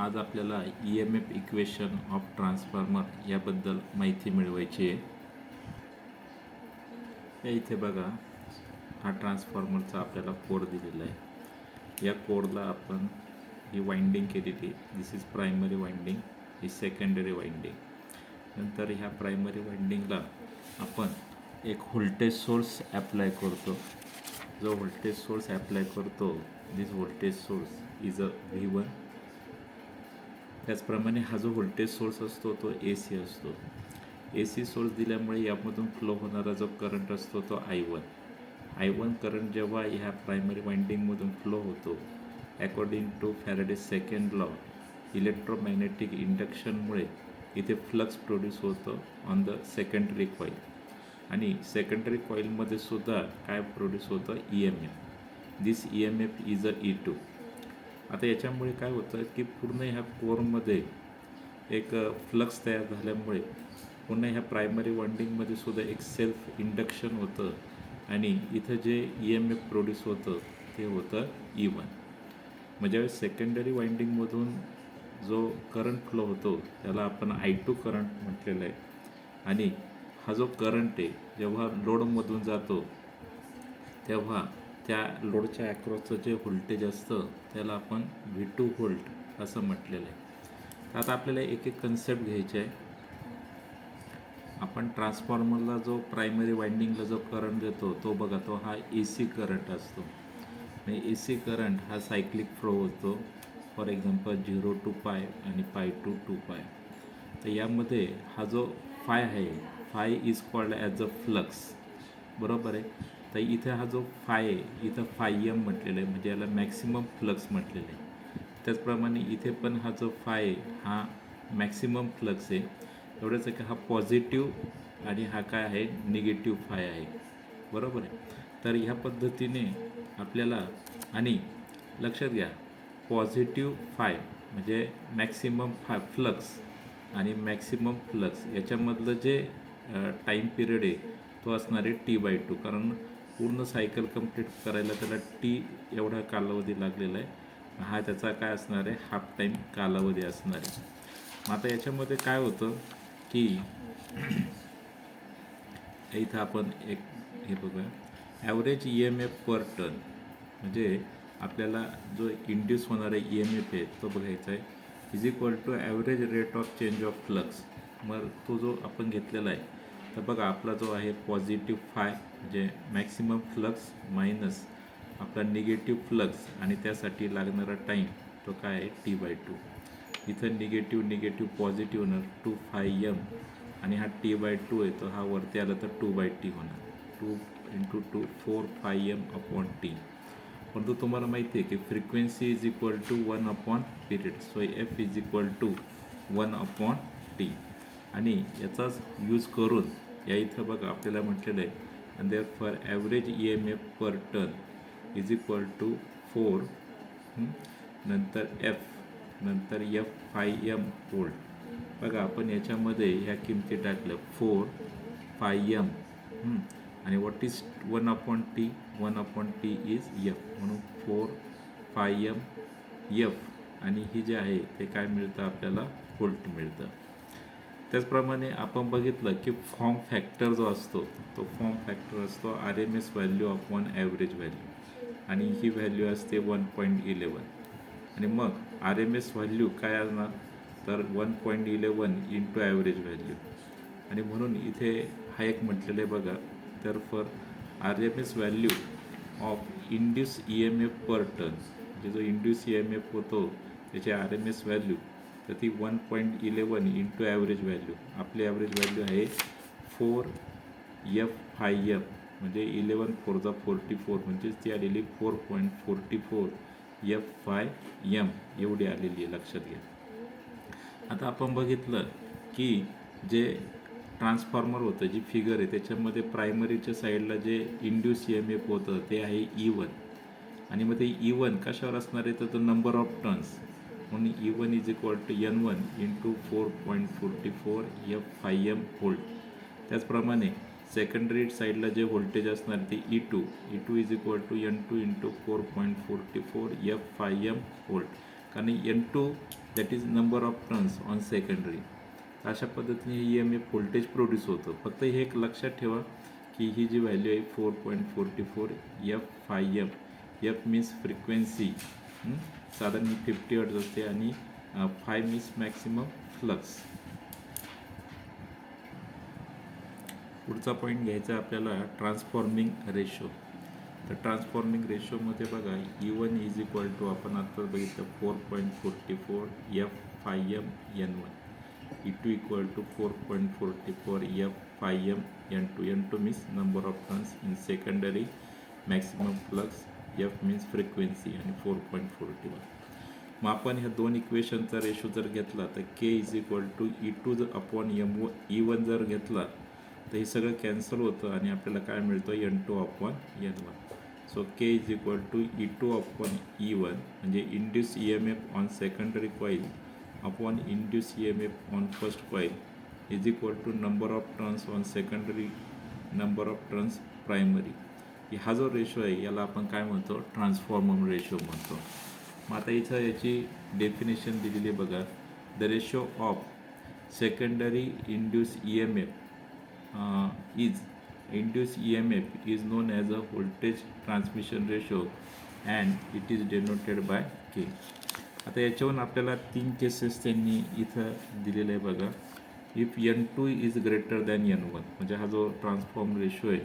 आज आपल्याला EMF equation of transformer याबद्दल माहिती मिळवायची आहे. या इथे बघा, हा ट्रान्सफॉर्मरचा आपल्याला कोड दिलेला आहे. या कोडला आपण ही वाइंडिंग केलेली, दिस इज प्रायमरी वाइंडिंग, ही सेकंडरी वाइंडिंग. नंतर ह्या प्रायमरी वाइंडिंगला आपण एक व्होल्टेज सोर्स ॲप्लाय करतो. जो व्होल्टेज सोर्स ॲप्लाय करतो, this voltage source is a V1. त्याचप्रमाणे हा जो व्होल्टेज सोर्स असतो तो AC असतो. AC सोर्स दिल्यामुळे यामधून फ्लो होणारा जो करंट असतो तो I1 करंट जेव्हा ह्या प्रायमरी वाइंडिंगमधून फ्लो होतो, according to Faraday's second law, electromagnetic इंडक्शनमुळे इथे फ्लक्स प्रोड्यूस होतो ऑन द सेकंडरी कॉईल. आणि सेकंडरी कॉईलमध्ये सुद्धा काय प्रोड्यूस होतं, EMF. This EMF is a E2. आता याच्यामुळे काय होतं की पूर्ण ह्या कोरमध्ये एक फ्लक्स तयार झाल्यामुळे पुन्हा ह्या प्रायमरी वाइंडिंगमध्ये सुद्धा एक सेल्फ इंडक्शन होतं आणि इथं जे EMF प्रोड्यूस होतं ते होतं E1. म्हणजे सेकंडरी वाइंडिंगमधून जो करंट फ्लो होतो त्याला आपण I2 करंट म्हटलेलं आहे. आणि हा जो करंट आहे जेव्हा लोडमधून जातो तेव्हा त्या लोडच्या ॲक्रॉसचं जे व्होल्टेज असतं त्याला आपण V2 व्होल्ट असं म्हटलेलं आहे. आता आपल्याला एक एक कन्सेप्ट घ्यायचे आहे. आपण ट्रान्सफॉर्मरला जो प्रायमरी वाइंडिंगला जो करंट देतो तो बघा, तो हा AC करंट असतो. म्हणजे AC करंट हा सायक्लिक फ्लो होतो. फॉर एक्झाम्पल 0 to π आणि π to 2π. तर यामध्ये हा जो फाय आहे, five is called as a flux, बरोबर आहे. तर इथे हा जो फाय आहे इथं φm म्हटलेलं आहे, म्हणजे याला मॅक्सिमम फ्लक्स म्हटलेलं आहे. त्याचप्रमाणे इथे पण हा जो फाय आहे हा मॅक्सिमम फ्लक्स आहे. एवढंच आहे की हा पॉझिटिव्ह आणि हा काय आहे, निगेटिव्ह फाय आहे, बरोबर आहे. तर ह्या पद्धतीने आपल्याला, आणि लक्षात घ्या, पॉझिटिव्ह फाय म्हणजे मॅक्सिमम फ्लक्स आणि मॅक्सिमम फ्लक्स याच्यामधलं जे टाईम पिरियड आहे तो असणार आहे T/2. कारण पूर्ण सायकल कंप्लीट करायला त्याला T एवढा कालावधी लागलेला आहे. हा त्याचा काय असणार आहे, हाफ टाईम कालावधी असणार आहे. मग आता याच्यामध्ये काय होतं की इथं आपण एक हे बघूया, ॲव्हरेज EMF पर टर्न, म्हणजे आपल्याला जो इंड्यूस होणारा EMF आहे तो बघायचा आहे, is equal to average rate of change of flux. मग तो जो आपण घेतलेला आहे तर बघा, आपला जो आहे पॉझिटिव्ह फाय म्हणजे मॅक्सिमम फ्लक्स मायनस आपला निगेटिव्ह फ्लक्स आणि त्यासाठी लागणारा टाईम तो काय आहे T/2. इथं निगेटिव्ह पॉझिटिव्ह होणार 2πm आणि हा T/2 आहे तो हा वरती आला तर 2/t होणार. 2 × 2 4πm/t. परंतु तुम्हाला माहिती आहे की frequency is equal to 1 period. So F is equal to 1/t. आणि याचाच यूज करून या इथं बघा आपल्याला म्हटलेलं आहे, आणि therefore average EMF per turn is equal to 4 नंतर F नंतर F5m व्होल्ट. बघा आपण याच्यामध्ये ह्या किमती टाकल्या 4 5m आणि what is 1/t. 1/t is F, म्हणून 4 5m F आणि ही जे आहे ते काय मिळतं आपल्याला, व्होल्ट मिळतं. त्याचप्रमाणे आपण बघितलं की फॉर्म फॅक्टर जो असतो तो फॉर्म फॅक्टर असतो RMS value upon average value, आणि ही व्हॅल्यू असते 1.11. आणि मग RMS व्हॅल्यू काय असणार तर 1.11 इंटू ॲव्हरेज व्हॅल्यू. आणि म्हणून इथे हा एक म्हटलेलं आहे बघा, तर for RMS value of induce EMF per turn, म्हणजे जो इंड्यूस EMF होतो त्याची RMS व्हॅल्यू तर ती 1.11 इंटू ॲव्हरेज व्हॅल्यू. आपली ॲव्हरेज व्हॅल्यू आहे 4F5m, म्हणजे 11 4 44, म्हणजेच ती आलेली 4.44 F5m एवढी आलेली आहे, लक्षात घ्या. आता आपण बघितलं की जे ट्रान्सफॉर्मर होतं, जी फिगर आहे त्याच्यामध्ये प्रायमरीच्या साईडला जे इंड्यूस EMF होतं ते आहे E1. आणि मग ते E1 कशावर असणार आहे तर नंबर ऑफ टर्न्स, म्हणून E1 is equal to N1 into 4.44 F5m volt. त्याचप्रमाणे सेकंडरी साईडला जे व्होल्टेज असणार ते E2 is equal to N2 into 4.44 F5m volt. कारण N2 that is number of turns on secondary. अशा पद्धतीने EMF व्होल्टेज प्रोड्यूस होतं. फक्त हे एक लक्षात ठेवा की ही जी व्हॅल्यू आहे 4.44 F5M. F मीन्स फ्रिक्वेन्सी, साधारण 50 हर्ट्ज असते, आणि 5 मीन्स मॅक्सिमम फ्लक्स. पुढचा पॉईंट घ्यायचा आपल्याला ट्रान्सफॉर्मिंग रेशो. तर ट्रान्सफॉर्मिंग रेशोमध्ये बघा E1 इज इक्वल टू, आपण आता बघितलं 4.44 F5M N1. E2 equal to 4.44 F5M N2. N2 means number of turns in secondary, maximum flux, F means frequency, आणि 4.41. मग आपण ह्या दोन इक्वेशनचा रेशो जर घेतला तर K is equal to E2 upon E1 जर घेतला तर हे सगळं कॅन्सल होतं आणि आपल्याला काय मिळतं N2 upon N1. So K is equal to E2 upon E1 म्हणजे induce EMF on secondary coil upon induce EMF on first coil is equal to number of turns on secondary, number of turns primary. हा जो ratio आहे याला आपण काय म्हणतो, transformer ratio म्हणतो. मग आता इथं याची डेफिनेशन दिलेली आहे बघा. The ratio of secondary induce EMF induced EMF is known as a voltage transmission ratio and it is denoted by K. आता याच्यावरून आपल्याला 3 केसेस त्यांनी इथं दिलेलं आहे बघा. If N2 is greater than N1 म्हणजे हा जो ट्रान्सफॉर्म रेशो आहे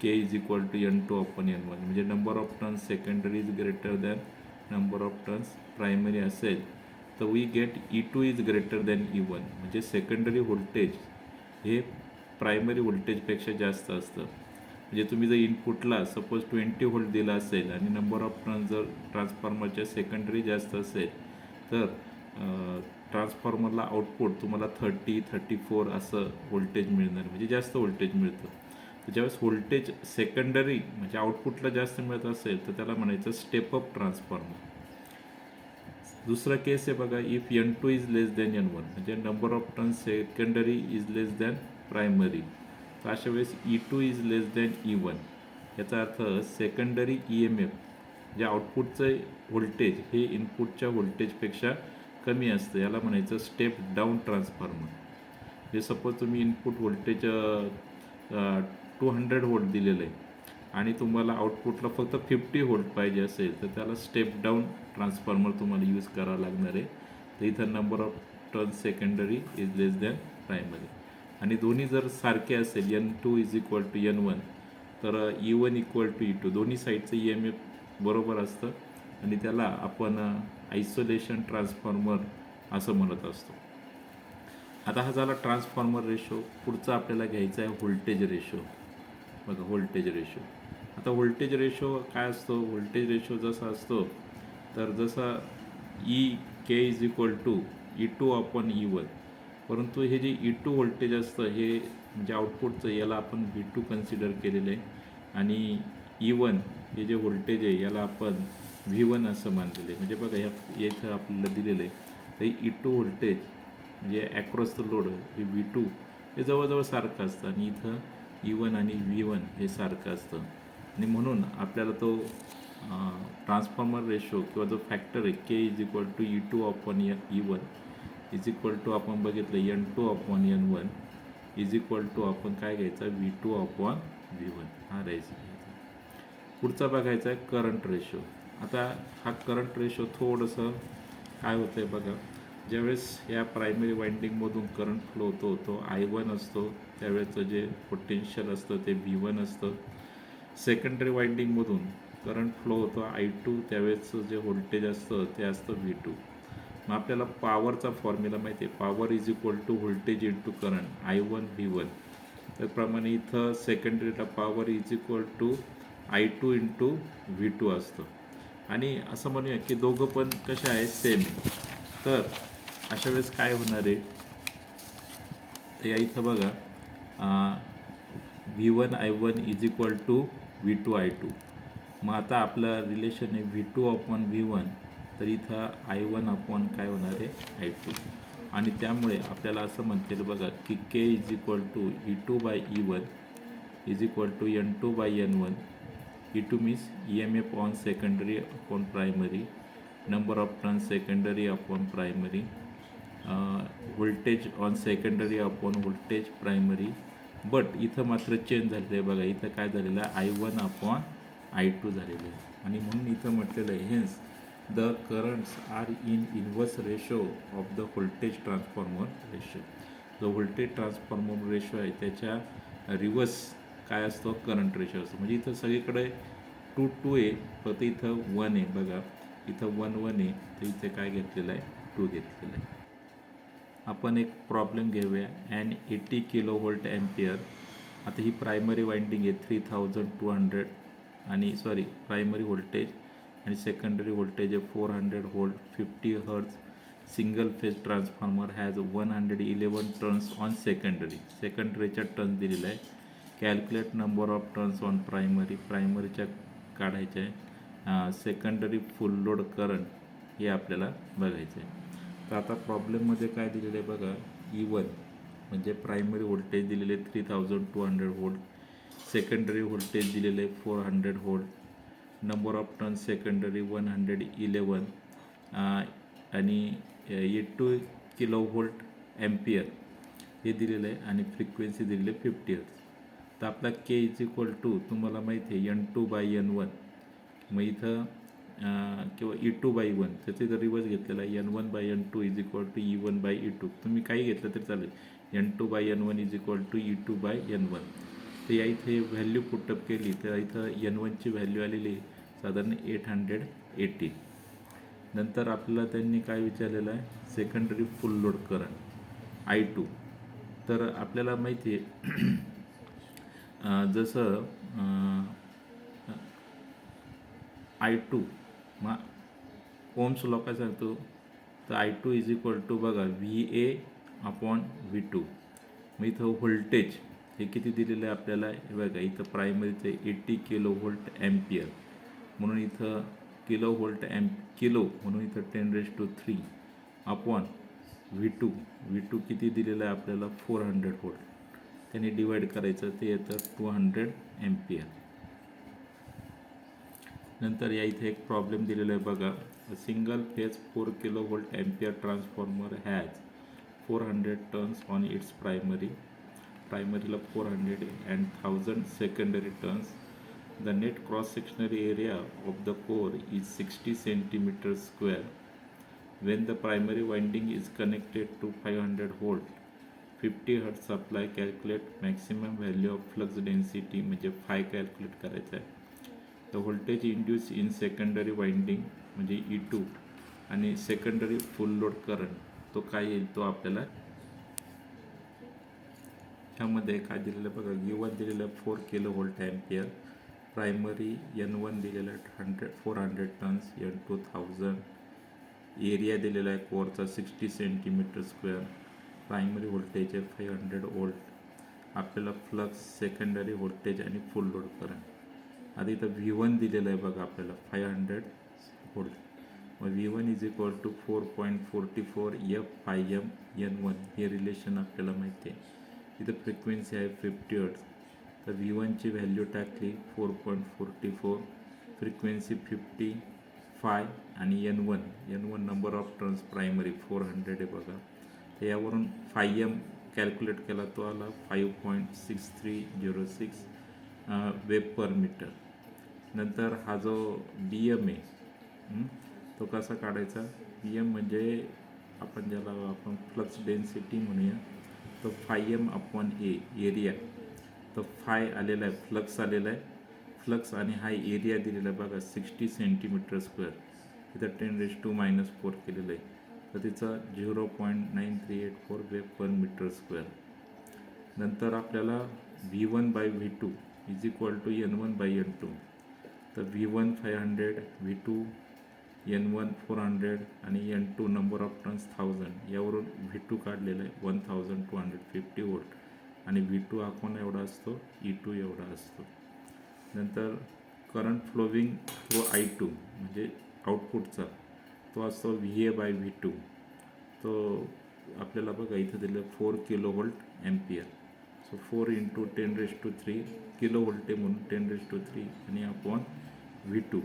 K is equal to N2 upon N1 म्हणजे number of turns secondary is greater than number of turns primary असेल तर we get E2 is greater than E1 म्हणजे secondary voltage हे primary व्होल्टेजपेक्षा जास्त असतं. म्हणजे तुम्ही जर इनपुटला सपोज 20 व्होल्ट दिला असेल आणि नंबर ऑफ टर्न जर ट्रान्सफॉर्मरच्या सेकंडरी जास्त असेल तर ट्रान्सफॉर्मरला आउटपुट तुम्हाला 30-34 असं व्होल्टेज मिळणार, म्हणजे जास्त व्होल्टेज मिळतं. तर ज्यावेळेस व्होल्टेज सेकंडरी म्हणजे आउटपुटला जास्त मिळत असेल तर त्याला म्हणायचं स्टेप अप ट्रान्सफॉर्मर. दुसरा केस आहे बघा, if N2 is less than N1 म्हणजे number of turn secondary is less than primary. तर अशा वेळेस E2 is less than E1 याचा अर्थ सेकंडरी EMF जे आउटपुटचं व्होल्टेज हे इनपुटच्या व्होल्टेजपेक्षा कमी असतं, याला म्हणायचं स्टेप डाऊन ट्रान्सफॉर्मर. जे सपोज तुम्ही इनपुट व्होल्टेज 200 व्होल्ट दिलेलं आहे आणि तुम्हाला आउटपुटला फक्त 50 व्होल्ट पाहिजे असेल तर त्याला स्टेप डाऊन ट्रान्सफॉर्मर तुम्हाला यूज करावं लागणार आहे. तर इथं number of turn secondary is less than primary आणि दोन्ही जर सारखे असेल N2 is equal to N1 तर E1 इक्वल टू E2 दोन्ही साईडचं EMF बरोबर असतं आणि त्याला आपण आयसोलेशन ट्रान्सफॉर्मर असं म्हणत असतो. आता हा झाला ट्रान्सफॉर्मर रेशो. पुढचा आपल्याला घ्यायचा आहे व्होल्टेज रेशो. बघा व्होल्टेज रेशो. आता व्होल्टेज रेशो काय असतो, व्होल्टेज रेशो जसा असतो तर जसा K is equal to E2 upon E1, परंतु हे जे E2 व्होल्टेज असतं हे म्हणजे आउटपुटचं याला आपण V2 कन्सिडर केलेलं आहे आणि E1 हे जे व्होल्टेज आहे याला आपण V1 असं मानलेलं आहे. म्हणजे बघा इथं आपल्याला दिलेलं आहे तर E2 व्होल्टेज म्हणजे ॲक्रॉस द लोड हे V2 हे जवळजवळ सारखं असतं आणि इथं E1 आणि V1 हे सारखं असतं आणि म्हणून आपल्याला तो ट्रान्सफॉर्मर रेशो किंवा जो फॅक्टर आहे K is equal to E2 upon E1 is equal to आपण बघितलं N2 upon N1 is equal to आपण काय घ्यायचा V2 अपॉन V1 हा राहायचा. पुढचा बघायचा आहे करंट रेशो. आता हा करंट रेशो थोडंसं काय होतं आहे बघा, ज्यावेळेस या प्रायमरी वाइंडिंगमधून करंट फ्लो होतो तो I1 असतो, त्यावेळेचं जे पोटेन्शियल असतं ते V1 असतं. सेकंडरी वाइंडिंगमधून करंट फ्लो होतो I2, त्यावेळेचं जे व्होल्टेज असतं ते असतं V2. मग आपल्याला पॉवरचा फॉर्म्युला माहिती आहे, power is equal to voltage into current I1 V1. त्याप्रमाणे इथं सेकंडरीला power is equal to I2 into V2 असतं आणि असं म्हणूया की दोघं पण कसे आहे सेम. तर अशा वेळेस काय होणार आहे तर या इथं बघा V1 I1 is equal to V2 I2. मग आता आपलं रिलेशन आहे V2 अपॉन V1 तर इथं I1 अपॉन काय होणार आहे I2 आणि त्यामुळे आपल्याला असं म्हणता येईल बघा की K is equal to E2 by E1 is equal to N2 by N1. E2 means EMF on secondary upon primary number of turns secondary upon primary, voltage on secondary upon voltage primary. But इथं मात्र change झालेलं आहे बघा. इथं काय झालेलं आहे, I1 upon I2 झालेलं आहे. आणि म्हणून इथं म्हटलेलं आहे hence the currents are in inverse ratio of the voltage transformer ratio. जो व्होल्टेज ट्रान्सफॉर्मर रेशो आहे त्याच्या रिव्हर्स काय असतो, करंट रेशो असतो. म्हणजे इथं सगळीकडे 2 आहे, फक्त इथं 1 आहे बघा. इथं 1 आहे, तर इथे काय घेतलेलं आहे, 2 घेतलेलं आहे. आपण एक प्रॉब्लेम घेऊया. An 80 kilovolt ampere. आता ही प्रायमरी वाइंडिंग आहे 3200 आणि प्रायमरी व्होल्टेज आणि सेकंडरी व्होल्टेज आहे 400 volt. 50 hertz single phase transformer has 111 turns on सेकंडरीच्या टर्न्स दिलेला आहे. Calculate number of turns on प्रायमरीच्या काढायचे आहे. सेकंडरी फुल लोड करंट हे आपल्याला बघायचं आहे. तर आता प्रॉब्लेममध्ये काय दिलेलं आहे बघा. E1 म्हणजे प्रायमरी व्होल्टेज दिलेले 3200 व्होल्ट, सेकंडरी व्होल्टेज दिलेले 400 volt, number of turn secondary 111 आणि 80 किलोव्होल्ट ॲम्पियर हे दिलेलं आहे आणि फ्रिक्वेन्सी दिलेली आहे 50 हर्ट्ज. तर आपला K इज इक्वल टू तुम्हाला माहिती आहे N2/N1. मग इथं किंवा E2/1 त्याचं इथं रिवर्स घेतलेला आहे. N1/N2 is equal to E1/E2. तुम्ही काही घेतलं तरी चालेल. N2/N1 is equal to E2/N1. तर या इथे व्हॅल्यू पुटअप केली तर इथं N1ची व्हॅल्यू आलेली साधारण 880. नंतर आपल्याला त्यांनी काय विचारलेलं आहे, सेकंडरी फुल लोड करंट I2. तर आपल्याला माहिती आहे जसं I2 मग ओम्स लॉ काय सांगतो, तर I2 इज इक्वल टू बघा VA अपॉन V2. मग इथं व्होल्टेज हे किती दिलेलं आहे आपल्याला, हे बघा इथं प्रायमरीचं 80 किलोव्होल्ट ॲम्पियर म्हणून इथं किलो म्हणून इथं 10⁻³ अपॉन V2 किती दिलेलं आहे आपल्याला 400 व्होल्ट. त्याने डिवाईड करायचं, ते येतं 200 ॲम्पियर. नंतर या इथे एक प्रॉब्लेम दिलेला आहे बघा. Single phase 4 kilovolt ampere transformer has 400 turns on its प्रायमरीला 400 and 1000 secondary turns. The net cross sectional area of the core is 60 centimetre square. When the primary winding is connected to 500 volt 50 hertz supply. Calculate maximum value of flux density म्हणजे phi calculate करायचं आहे. The voltage induce in secondary winding म्हणजे E2 आणि secondary फुल load current तो काय येईल, तो आपल्याला ह्यामध्ये काय दिलेलं बघा. E1 दिलेलं 4 किलोव्होल्ट ॲम्पियर, प्रायमरी N1 दिलेलं 400 टर्न्स, N2 1000, एरिया दिलेला आहे कोरचा 60 सेंटीमीटर स्क्वेअर, प्रायमरी व्होल्टेज आहे 500 व्होल्ट. आपल्याला फ्लक्स, सेकंडरी व्होल्टेज आणि फुल लोड करंट. आता इथं V1 दिलेलं आहे बघा आपल्याला 500 व्होल्ट. मग V1 is equal to 4.44 F/m N1 हे रिलेशन आपल्याला माहिती आहे. इथं फ्रिक्वेन्सी आहे 50 हर्ट्ज. तर V1ची व्हॅल्यू टाकली 4.44, फ्रिक्वेन्सी 50, फाय आणि N1 number of turns primary 400 आहे बघा. तर यावरून 5m कॅल्क्युलेट केला, तो आला 5.6306 वेब पर मीटर. नंतर हा जो BM आहे तो कसा काढायचा. BM म्हणजे आपण फ्लक्स डेन्सिटी म्हणूया. तो 5m अपॉन A एरिया. तो फाय आलेला आहे, फ्लक्स आलेला आहे, फ्लक्स आणि हा एरिया दिलेला आहे बघा 60 सेंटीमीटर स्क्वेअर. इथं 10⁻⁴ केलेलं आहे. तर तिचा 0.9384 वेब पर मीटर स्क्वेअर. नंतर आपल्याला V1/V2 is equal to N1/N2. तर V1 500, V2 N1 400 आणि N2 नंबर ऑफ टर्न्स 1000. यावरून V2 काढलेलं आहे 1250 व्होल्ट आणि V2 हा कोण एवढा असतो, E2 एवढा असतो. नंतर करंट फ्लोविंग थ्रू I2 म्हणजे आउटपुटचा तो असतो VA/V2. तो आपल्याला बघा इथं दिलं 4 kilovolt ampere. So 4 × 10⁻³ kilo volt म्हणून 10⁻³ आणि अपॉन V2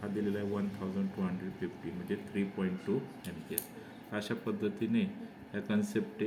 हा दिलेला आहे 1250 म्हणजे 3.2 एम्पियर. अशा पद्धतीने ह्या कन्सेप्ट